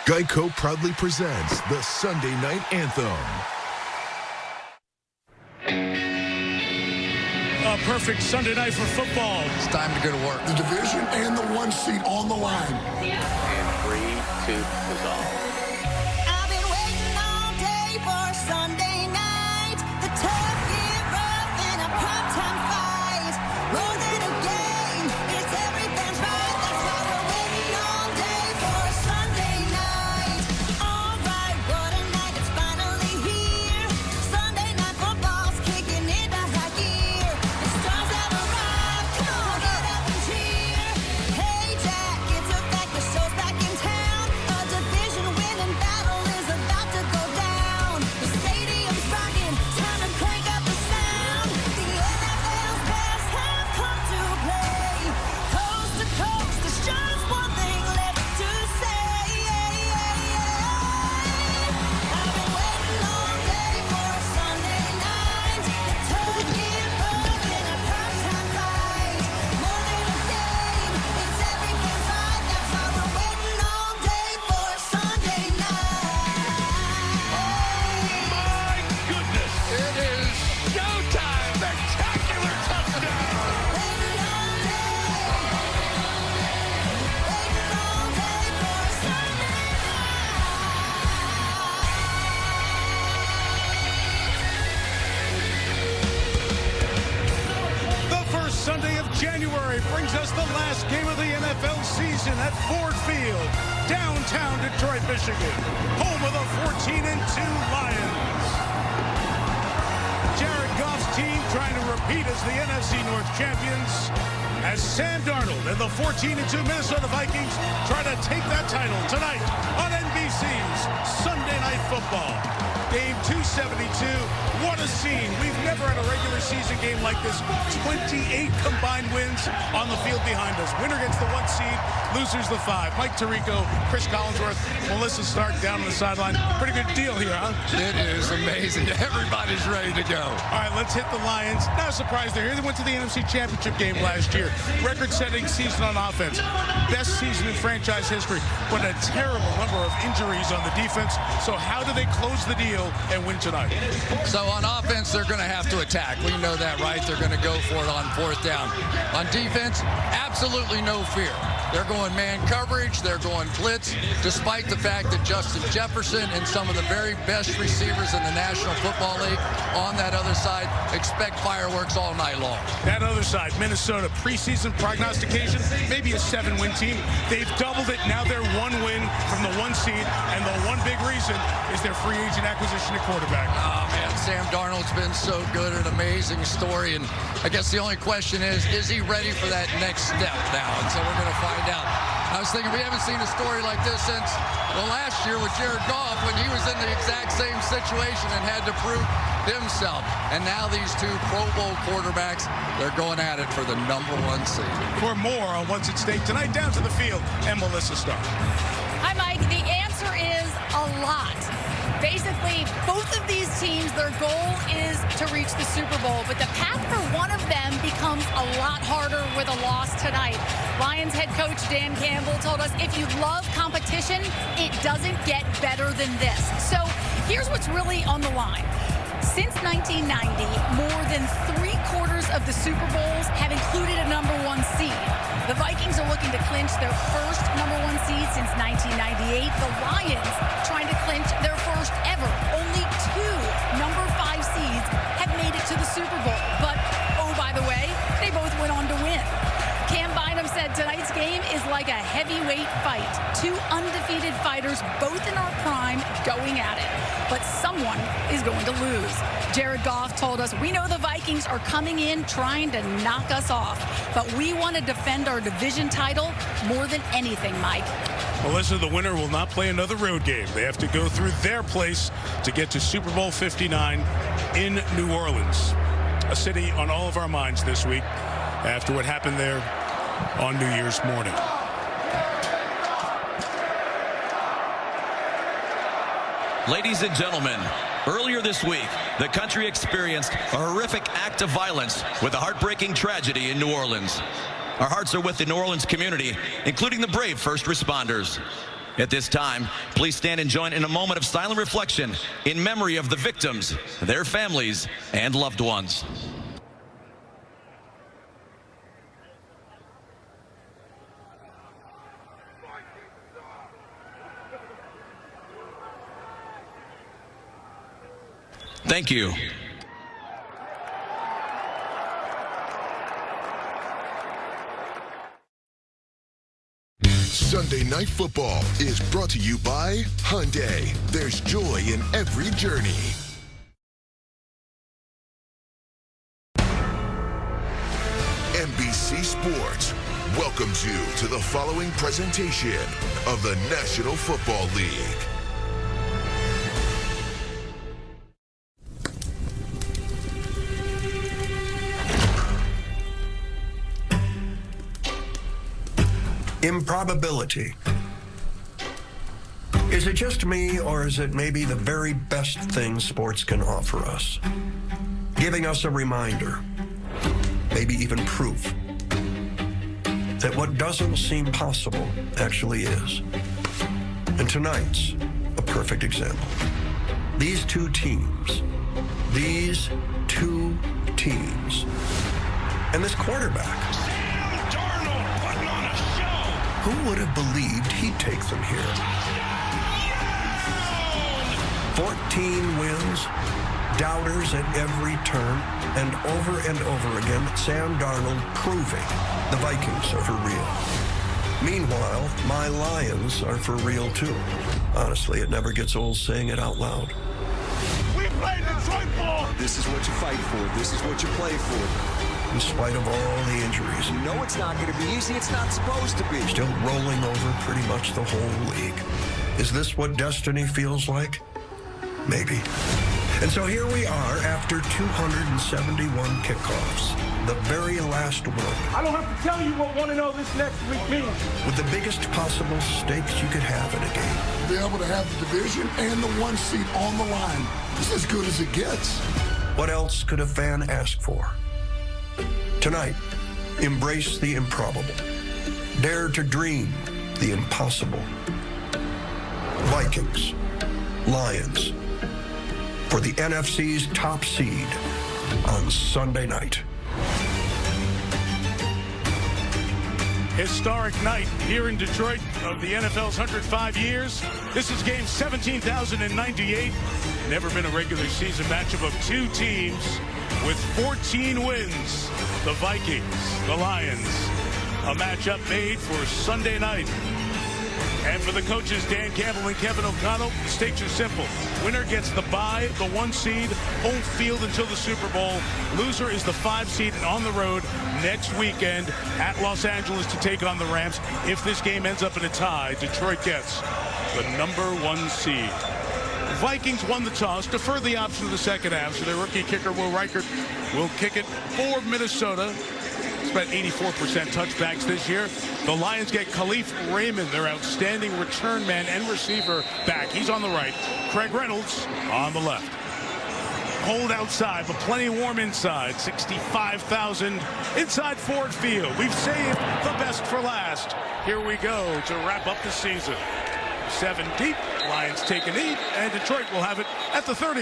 Geico proudly presents the Sunday Night Anthem. A perfect Sunday night for football. It's time to go to work. The division and the 1 seed on the line. And 3, 2, resolve. I've been waiting all day for Sunday night. The tough get rough in a primetime fight. More than a game, it's everything's right. That's why we're waiting all day for Sunday night. All right, what a night, it's finally here. Sunday night football's kicking into high gear. The stars have arrived, come on, get up and cheer. Hey Jack, it's a fact, the show's back in town. A division-winning battle is about to go down. The stadium's rocking, time to crank up the sound. The NFL's best have come to play. Coast to coast, there's just one thing left to say. I've been waiting all day for Sunday night. The tough get rough in a primetime fight. More than a game, it's everything's right. That's why we're waiting all day for Sunday night. My goodness. It is showtime. Spectacular touchdown. Waiting all day. Waiting all day for Sunday The first Sunday of January brings us the last game of the NFL season at Ford Field, downtown Detroit, Michigan, home of the 14-2 Lions. Jared Goff's team trying to repeat as the NFC North champions, as Sam Darnold and the 14-2 Minnesota Vikings try to take that title tonight on NBC's Sunday Night Football. Game 272. What a scene. We've never had a regular season game like this. 28 combined wins on the field behind us. Winner gets the 1 seed, losers the 5. Mike Tirico, Chris Collinsworth, Melissa Stark down on the sideline. Pretty good deal here, huh? It is amazing. Everybody's ready to go. All right, let's hit the Lions. Not surprised they're here. They went to the NFC Championship game last year. Record-setting season on offense. Best season in franchise history, but a terrible number of injuries on the defense. So how do they close the deal and win tonight? So on offense, they're going to have to attack. We know that, right? They're going to go for it on 4th down. On defense, absolutely no fear. They're going man coverage. They're going blitz, despite the fact that Justin Jefferson and some of the very best receivers in the National Football League on that other side expect fireworks all night long. That other side, Minnesota, preseason prognostication, maybe a 7-win team. They've doubled it. Now they're 1 win from the 1 seed, and the one big reason is their free agent acquisition at quarterback. Oh, man, Sam Darnold's been so good, an amazing story, and I guess the only question is he ready for that next step now? And so we're going to find out. I was thinking we haven't seen a story like this since, well, last year with Jared Goff when he was in the exact same situation and had to prove himself. And now these 2 Pro Bowl quarterbacks, they're going at it for the number 1 seed. For more on what's at stake tonight, down to the field, and Melissa Stark. Hi, Mike. The answer is a lot. Basically, both of these teams, their goal is to reach the Super Bowl, but the path for one of them becomes a lot harder with a loss tonight. Lions head coach Dan Campbell told us if you love competition, it doesn't get better than this. So here's what's really on the line. Since 1990, more than 3/4 of the Super Bowls have included a number 1 seed. The Vikings are looking to clinch their first number 1 seed since 1998. The Lions trying to clinch their first ever. Only 2 number 5 seeds have made it to the Super Bowl. But, oh, by the way, they both went on to win. Cam Bynum said tonight's game is like a heavyweight fight. 2 undefeated fighters, both in our prime, going at it. But someone is going to lose. Jared Goff told us, we know the Vikings are coming in trying to knock us off, but we want to defend our division title more than anything, Mike. Melissa, the winner will not play another road game. They have to go through their place to get to Super Bowl 59 in New Orleans, a city on all of our minds this week after what happened there on New Year's morning. Ladies and gentlemen, earlier this week, the country experienced a horrific act of violence with a heartbreaking tragedy in New Orleans. Our hearts are with the New Orleans community, including the brave first responders. At this time, please stand and join in a moment of silent reflection in memory of the victims, their families, and loved ones. Thank you. Sunday Night Football is brought to you by Hyundai. There's joy in every journey. NBC Sports welcomes you to the following presentation of the National Football League. Improbability. Is it just me, or is it maybe the very best thing sports can offer us? Giving us a reminder, maybe even proof, that what doesn't seem possible actually is. And tonight's a perfect example. These two teams, and this quarterback. Who would have believed he'd take them here? 14 wins, doubters at every turn, and over again, Sam Darnold proving the Vikings are for real. Meanwhile, my Lions are for real too. Honestly, it never gets old saying it out loud. We played Detroit ball. This is what you fight for. This is what you play for. In spite of all the injuries. You know it's not going to be easy. It's not supposed to be. Still rolling over pretty much the whole league. Is this what destiny feels like? Maybe. And so here we are after 271 kickoffs. The very last one. I don't have to tell you what 1-0 this next week means. With the biggest possible stakes you could have in a game. Be able to have the division and the 1 seed on the line. It's as good as it gets. What else could a fan ask for? Tonight, embrace the improbable. Dare to dream the impossible. Vikings, Lions, for the NFC's top seed on Sunday night. Historic night here in Detroit of the NFL's 105 years. This is game 17,098. Never been a regular season matchup of two teams with 14 wins. The Vikings, the Lions. A matchup made for Sunday night. And for the coaches, Dan Campbell and Kevin O'Connell, the stakes are simple. Winner gets the bye, the 1 seed, home field until the Super Bowl. Loser is the 5 seed and on the road next weekend at Los Angeles to take on the Rams. If this game ends up in a tie, Detroit gets the number 1 seed. Vikings won the toss, deferred the option of the second half, so their rookie kicker, Will Reichert, will kick it for Minnesota. It's about 84% touchbacks this year. The Lions get Khalif Raymond, their outstanding return man and receiver, back. He's on the right. Craig Reynolds on the left. Cold outside, but plenty warm inside. 65,000 inside Ford Field. We've saved the best for last. Here we go to wrap up the season. 7 deep. Lions take a knee, and Detroit will have it at the 30.